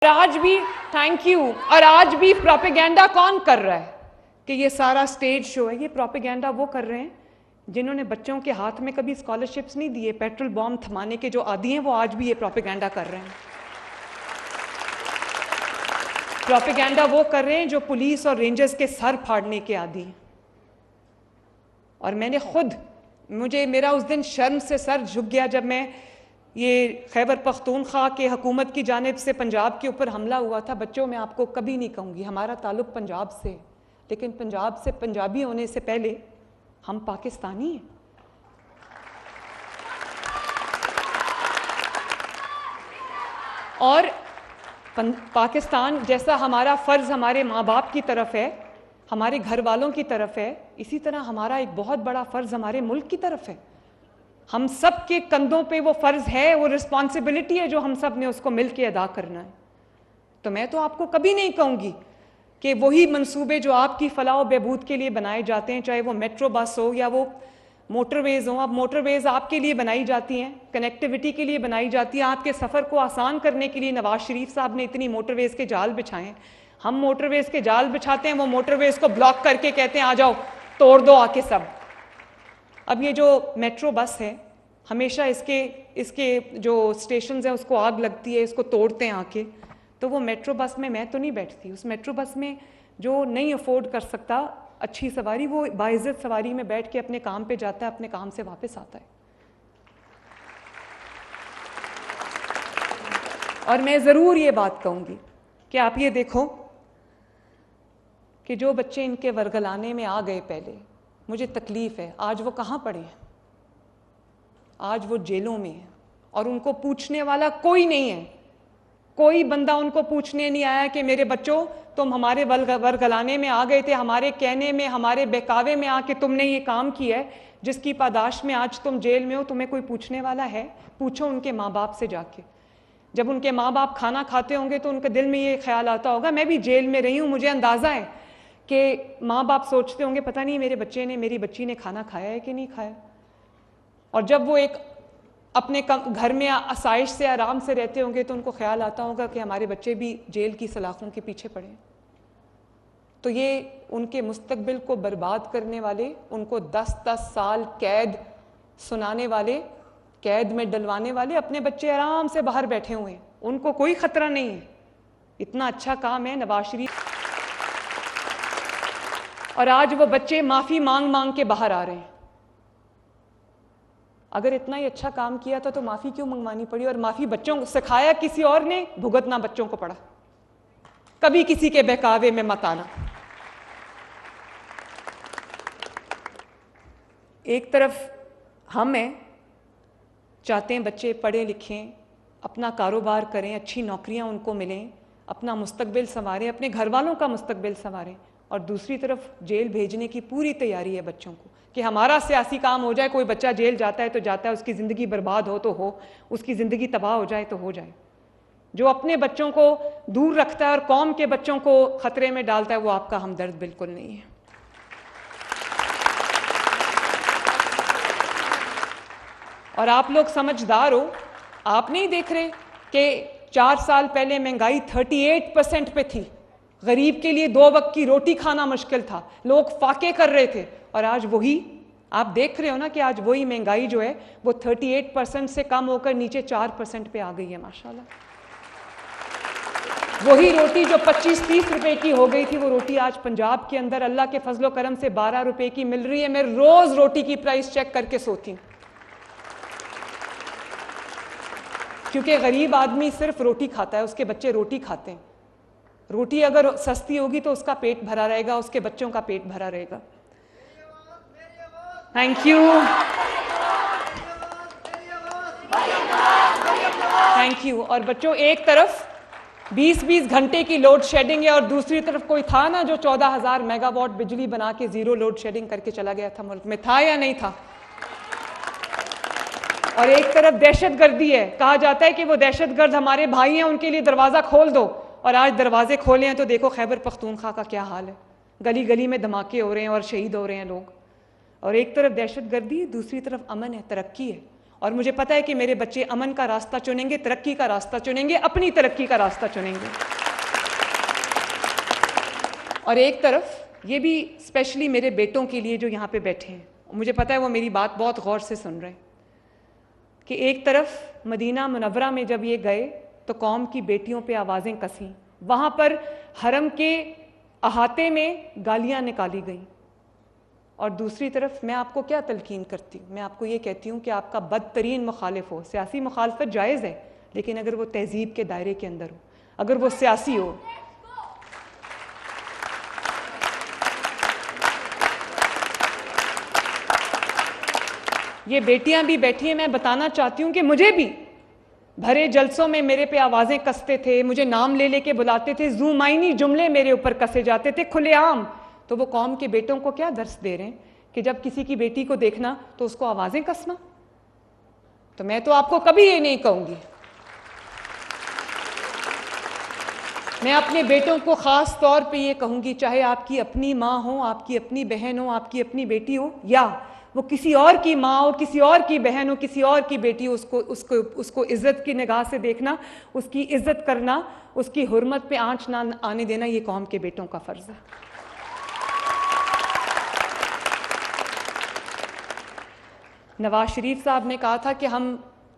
آج بھی thank you اور آج بھی پروپیگنڈا کون کر رہا ہے کہ یہ سارا سٹیج شو ہے؟ یہ پروپیگنڈا وہ کر رہے ہیں جنہوں نے بچوں کے ہاتھ میں کبھی اسکالرشپس نہیں دیے، پیٹرول بام تھمانے کے جو عادی ہیں وہ آج بھی یہ پروپیگنڈا کر رہے ہیں۔ پروپیگنڈا وہ کر رہے ہیں جو پولیس اور رینجرز کے سر پھاڑنے کے عادی ہیں۔ اور میں نے خود میرا اس دن شرم سے سر جھک گیا جب میں یہ خیبر پختونخوا کے حکومت کی جانب سے پنجاب کے اوپر حملہ ہوا تھا۔ بچوں میں آپ کو کبھی نہیں کہوں گی ہمارا تعلق پنجاب سے، لیکن پنجاب سے پنجابی ہونے سے پہلے ہم پاکستانی ہیں۔ اور پاکستان جیسا ہمارا فرض ہمارے ماں باپ کی طرف ہے، ہمارے گھر والوں کی طرف ہے، اسی طرح ہمارا ایک بہت بڑا فرض ہمارے ملک کی طرف ہے۔ ہم سب کے کندھوں پہ وہ فرض ہے، وہ رسپانسبلٹی ہے جو ہم سب نے اس کو مل کے ادا کرنا ہے۔ تو میں تو آپ کو کبھی نہیں کہوں گی کہ وہی منصوبے جو آپ کی فلاح و بہبود کے لیے بنائے جاتے ہیں، چاہے وہ میٹرو بس ہو یا وہ موٹر ویز ہوں۔ اب موٹر ویز آپ کے لیے بنائی جاتی ہیں، کنیکٹیوٹی کے لیے بنائی جاتی ہے، آپ کے سفر کو آسان کرنے کے لیے نواز شریف صاحب نے اتنی موٹر ویز کے جال بچھائے ہیں۔ ہم موٹر ویز کے جال بچھاتے ہیں، وہ موٹر ویز کو بلاک کر کے کہتے ہیں آ جاؤ توڑ دو آ کے سب۔ اب یہ جو میٹرو بس ہے، ہمیشہ اس کے جو اسٹیشنز ہیں اس کو آگ لگتی ہے، اس کو توڑتے ہیں آ کے۔ تو وہ میٹرو بس میں تو نہیں بیٹھتی۔ اس میٹرو بس میں جو نہیں افورڈ کر سکتا اچھی سواری، وہ باعزت سواری میں بیٹھ کے اپنے کام پہ جاتا ہے، اپنے کام سے واپس آتا ہے۔ اور میں ضرور یہ بات کہوں گی کہ آپ یہ دیکھو کہ جو بچے ان کے ورگلانے میں آ گئے پہلے، مجھے تکلیف ہے، آج وہ کہاں پڑے ہیں؟ آج وہ جیلوں میں ہیں اور ان کو پوچھنے والا کوئی نہیں ہے۔ کوئی بندہ ان کو پوچھنے نہیں آیا کہ میرے بچوں تم ہمارے ورگلانے میں آ گئے تھے، ہمارے کہنے میں، ہمارے بہکاوے میں آ کے تم نے یہ کام کیا ہے جس کی پاداش میں آج تم جیل میں ہو۔ تمہیں کوئی پوچھنے والا ہے؟ پوچھو ان کے ماں باپ سے جا کے۔ جب ان کے ماں باپ کھانا کھاتے ہوں گے تو ان کے دل میں یہ خیال آتا ہوگا، میں بھی جیل میں رہی ہوں، مجھے اندازہ ہے کہ ماں باپ سوچتے ہوں گے پتہ نہیں میرے بچے نے، میری بچی نے کھانا کھایا ہے کہ نہیں کھایا۔ اور جب وہ ایک اپنے گھر میں آسائش سے آرام سے رہتے ہوں گے تو ان کو خیال آتا ہوگا کہ ہمارے بچے بھی جیل کی سلاخوں کے پیچھے پڑے ہیں۔ تو یہ ان کے مستقبل کو برباد کرنے والے، ان کو 10 سال قید سنانے والے، قید میں ڈلوانے والے اپنے بچے آرام سے باہر بیٹھے ہوئے ہیں، ان کو کوئی خطرہ نہیں ہے۔ اتنا اچھا کام ہے نواز شریف، اور آج وہ بچے معافی مانگ مانگ کے باہر آ رہے ہیں۔ اگر اتنا ہی اچھا کام کیا تھا تو معافی کیوں منگوانی پڑی؟ اور معافی بچوں کو سکھایا کسی اور نے، بھگتنا بچوں کو پڑا۔ کبھی کسی کے بہکاوے میں مت آنا۔ ایک طرف ہم ہیں، چاہتے ہیں بچے پڑھیں لکھیں، اپنا کاروبار کریں، اچھی نوکریاں ان کو ملیں، اپنا مستقبل سنواریں، اپنے گھر والوں کا مستقبل سنواریں، اور دوسری طرف جیل بھیجنے کی پوری تیاری ہے بچوں کو کہ ہمارا سیاسی کام ہو جائے، کوئی بچہ جیل جاتا ہے تو جاتا ہے، اس کی زندگی برباد ہو تو ہو، اس کی زندگی تباہ ہو جائے تو ہو جائے۔ جو اپنے بچوں کو دور رکھتا ہے اور قوم کے بچوں کو خطرے میں ڈالتا ہے وہ آپ کا ہمدرد بالکل نہیں ہے۔ اور آپ لوگ سمجھدار ہو، آپ نہیں دیکھ رہے کہ 4 سال پہلے مہنگائی 38% پہ تھی، غریب کے لیے 2 وقت کی روٹی کھانا مشکل تھا، لوگ فاقے کر رہے تھے، اور آج وہی آپ دیکھ رہے ہو نا کہ آج وہی مہنگائی جو ہے وہ 38% سے کم ہو کر نیچے 4% پہ آ گئی ہے۔ ماشاءاللہ وہی روٹی جو 25-30 روپے کی ہو گئی تھی، وہ روٹی آج پنجاب کے اندر اللہ کے فضل و کرم سے 12 روپے کی مل رہی ہے۔ میں روز روٹی کی پرائس چیک کر کے سوتی ہوں، کیونکہ غریب آدمی صرف روٹی کھاتا ہے، اس کے بچے روٹی کھاتے ہیں۔ روٹی اگر سستی ہوگی تو اس کا پیٹ بھرا رہے گا، اس کے بچوں کا پیٹ بھرا رہے گا۔ Thank you, thank you. اور بچوں، ایک طرف 20 گھنٹے کی لوڈ شیڈنگ ہے، اور دوسری طرف کوئی تھا نا جو 14,000 میگا واٹ بجلی بنا کے زیرو لوڈ شیڈنگ کر کے چلا گیا تھا ملک میں؟ تھا یا نہیں تھا؟ اور ایک طرف دہشت گردی ہے، کہا جاتا ہے کہ وہ دہشت گرد ہمارے بھائی ہیں، ان کے لیے دروازہ کھول دو، اور آج دروازے کھولے ہیں تو دیکھو خیبر پختونخوا کا کیا حال ہے، گلی گلی میں دھماکے ہو رہے ہیں اور شہید ہو رہے ہیں لوگ۔ اور ایک طرف دہشت گردی، دوسری طرف امن ہے، ترقی ہے، اور مجھے پتہ ہے کہ میرے بچے امن کا راستہ چنیں گے, ترقی کا راستہ چنیں گے, اپنی ترقی کا راستہ چنیں گے. اور ایک طرف یہ بھی اسپیشلی میرے بیٹوں کے لیے جو یہاں پہ بیٹھے ہیں, مجھے پتہ ہے وہ میری بات بہت غور سے سن رہے ہیں, کہ ایک طرف مدینہ منورہ میں جب یہ گئے تو قوم کی بیٹیوں پہ آوازیں کسیں, وہاں پر حرم کے احاطے میں گالیاں نکالی گئیں, اور دوسری طرف میں آپ کو کیا تلقین کرتی ہوں, میں آپ کو یہ کہتی ہوں کہ آپ کا بدترین مخالف ہو, سیاسی مخالفت جائز ہے لیکن اگر وہ تہذیب کے دائرے کے اندر ہو, اگر وہ سیاسی ہو. یہ بیٹیاں بھی بیٹھی ہیں, میں بتانا چاہتی ہوں کہ مجھے بھی بھرے جلسوں میں میرے پہ آوازیں کستے تھے, مجھے نام لے لے کے بلاتے تھے, ذو معنی جملے میرے اوپر کسے جاتے تھے کھلے عام. تو وہ قوم کے بیٹوں کو کیا درس دے رہے ہیں کہ جب کسی کی بیٹی کو دیکھنا تو اس کو آوازیں کسنا. تو میں تو آپ کو کبھی یہ نہیں کہوں گی. میں اپنے بیٹوں کو خاص طور پہ یہ کہوں گی, چاہے آپ کی اپنی ماں ہو, آپ کی اپنی بہن ہو, آپ کی اپنی بیٹی ہو, یا وہ کسی اور کی ماں ہو, کسی اور کی بہن ہو, کسی اور کی بیٹی ہو, اس کو عزت کی نگاہ سے دیکھنا, اس کی عزت کرنا, اس کی حرمت پہ آنچ نہ آنے دینا, یہ قوم کے بیٹوں کا فرض ہے. نواز شریف صاحب نے کہا تھا کہ ہم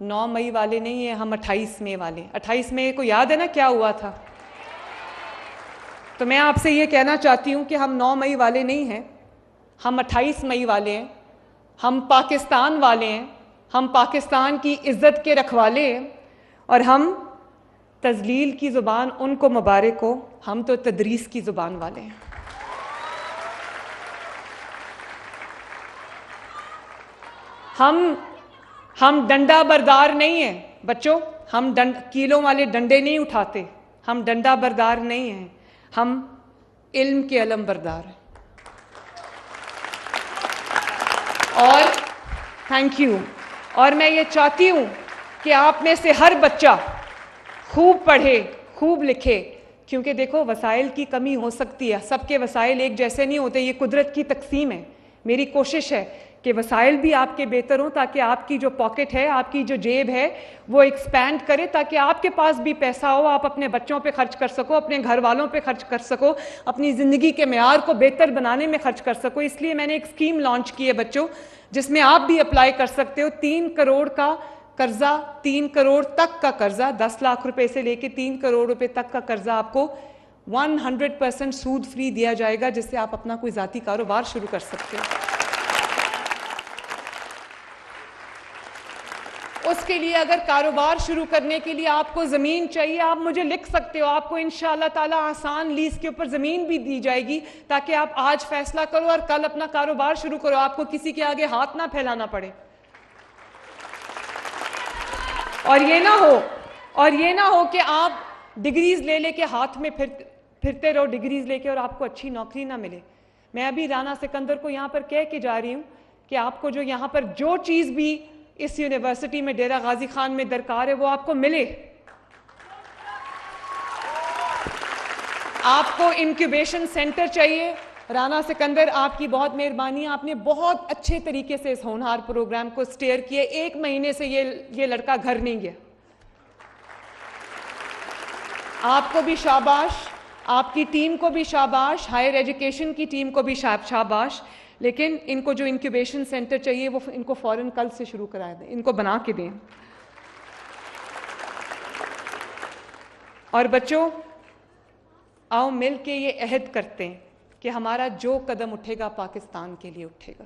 9 مئی والے نہیں ہیں, ہم 28 مئی والے. 28 مئی کو یاد ہے نا کیا ہوا تھا؟ تو میں آپ سے یہ کہنا چاہتی ہوں کہ ہم 9 مئی والے نہیں ہیں, ہم 28 مئی والے ہیں. ہم پاکستان والے ہیں, ہم پاکستان کی عزت کے رکھوالے ہیں, اور ہم تذلیل کی زبان ان کو مبارک ہو, ہم تو تدریس کی زبان والے ہیں. ہم ڈنڈا بردار نہیں ہیں بچوں, ہم کیلوں والے ڈنڈے نہیں اٹھاتے, ہم ڈنڈا بردار نہیں ہیں, ہم علم کے علم بردار ہیں. اور تھینک یو. اور میں یہ چاہتی ہوں کہ آپ میں سے ہر بچہ خوب پڑھے, خوب لکھے, کیونکہ دیکھو وسائل کی کمی ہو سکتی ہے, سب کے وسائل ایک جیسے نہیں ہوتے, یہ قدرت کی تقسیم ہے. میری کوشش ہے کہ وسائل بھی آپ کے بہتر ہوں, تاکہ آپ کی جو پاکٹ ہے, آپ کی جو جیب ہے, وہ ایکسپینڈ کرے, تاکہ آپ کے پاس بھی پیسہ ہو, آپ اپنے بچوں پہ خرچ کر سکو, اپنے گھر والوں پہ خرچ کر سکو, اپنی زندگی کے معیار کو بہتر بنانے میں خرچ کر سکو. اس لیے میں نے ایک اسکیم لانچ کی ہے بچوں, جس میں آپ بھی اپلائی کر سکتے ہو. 3 کروڑ کا قرضہ, 3 کروڑ تک کا قرضہ, 10 لاکھ روپے سے لے کے 3 کروڑ روپے تک کا قرضہ آپ کو 100% سود فری دیا جائے گا, جس سے آپ اپنا کوئی ذاتی کاروبار شروع کر سکتے ہو. اس کے لیے اگر کاروبار شروع کرنے کے لیے آپ کو زمین چاہیے, آپ مجھے لکھ سکتے ہو, آپ کو انشاءاللہ تعالی آسان لیز کے اوپر زمین بھی دی جائے گی, تاکہ آپ آج فیصلہ کرو اور کل اپنا کاروبار شروع کرو, آپ کو کسی کے آگے ہاتھ نہ پھیلانا پڑے. اور یہ نہ ہو کہ آپ ڈگریز لے لے کے ہاتھ میں پھرتے رہو, ڈگریز لے کے, اور آپ کو اچھی نوکری نہ ملے. میں ابھی رانا سکندر کو یہاں پر کہہ کے جا رہی ہوں کہ آپ کو جو یہاں پر جو چیز بھی اس یونیورسٹی میں ڈیرہ غازی خان میں درکار ہے, وہ آپ کو ملے. آپ کو انکیوبیشن سینٹر چاہیے, رانا سکندر آپ کی بہت مہربانی, آپ نے بہت اچھے طریقے سے اس ہونہار پروگرام کو سٹیئر کیا. 1 مہینے سے یہ لڑکا گھر نہیں گیا. آپ کو بھی شاباش, آپ کی ٹیم کو بھی شاباش, ہائر ایجوکیشن کی ٹیم کو بھی شاباش. لیکن ان کو جو انکیوبیشن سینٹر چاہیے وہ ان کو فوراً کل سے شروع کرا دیں, ان کو بنا کے دیں. اور بچوں, آؤ مل کے یہ عہد کرتے ہیں کہ ہمارا جو قدم اٹھے گا پاکستان کے لیے اٹھے گا.